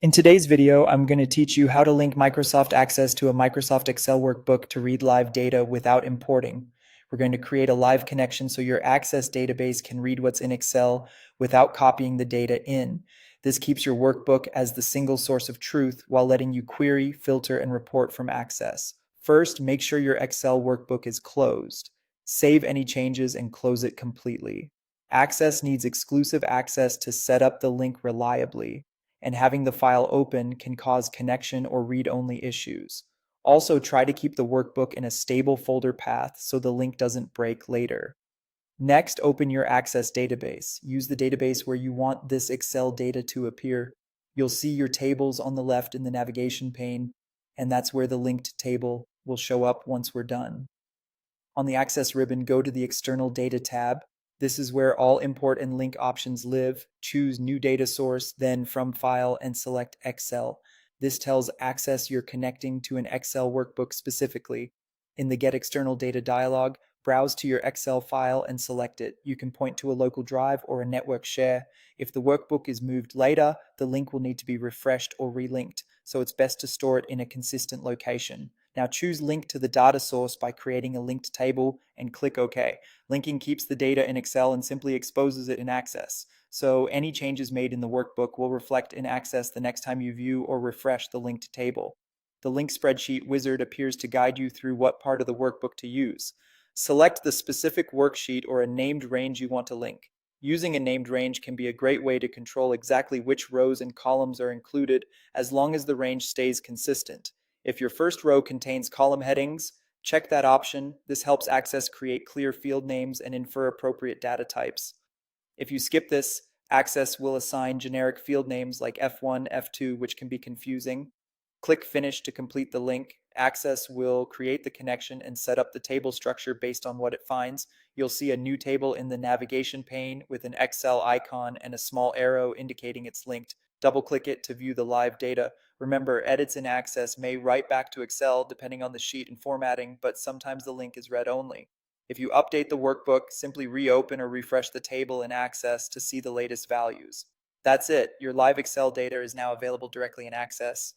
In today's video, I'm going to teach you how to link Microsoft Access to a Microsoft Excel workbook to read live data without importing. We're going to create a live connection so your Access database can read what's in Excel without copying the data in. This keeps your workbook as the single source of truth while letting you query, filter, and report from Access. First, make sure your Excel workbook is closed. Save any changes and close it completely. Access needs exclusive access to set up the link reliably, and having the file open can cause connection or read-only issues. Also, try to keep the workbook in a stable folder path so the link doesn't break later. Next, open your Access database. Use the database where you want this Excel data to appear. You'll see your tables on the left in the navigation pane, and that's where the linked table will show up once we're done. On the Access ribbon, go to the External Data tab. This is where all import and link options live. Choose New Data Source, then From File, and select Excel. This tells Access you're connecting to an Excel workbook specifically. In the Get External Data dialog, browse to your Excel file and select it. You can point to a local drive or a network share. If the workbook is moved later, the link will need to be refreshed or relinked, so it's best to store it in a consistent location. Now choose Link to the data source by creating a linked table and click OK. Linking keeps the data in Excel and simply exposes it in Access. So any changes made in the workbook will reflect in Access the next time you view or refresh the linked table. The link spreadsheet wizard appears to guide you through what part of the workbook to use. Select the specific worksheet or a named range you want to link. Using a named range can be a great way to control exactly which rows and columns are included as long as the range stays consistent. If your first row contains column headings, check that option. This helps Access create clear field names and infer appropriate data types. If you skip this, Access will assign generic field names like F1, F2, which can be confusing. Click Finish to complete the link. Access will create the connection and set up the table structure based on what it finds. You'll see a new table in the navigation pane with an Excel icon and a small arrow indicating it's linked. Double-click it to view the live data. Remember, edits in Access may write back to Excel depending on the sheet and formatting, but sometimes the link is read only. If you update the workbook, simply reopen or refresh the table in Access to see the latest values. That's it. Your live Excel data is now available directly in Access.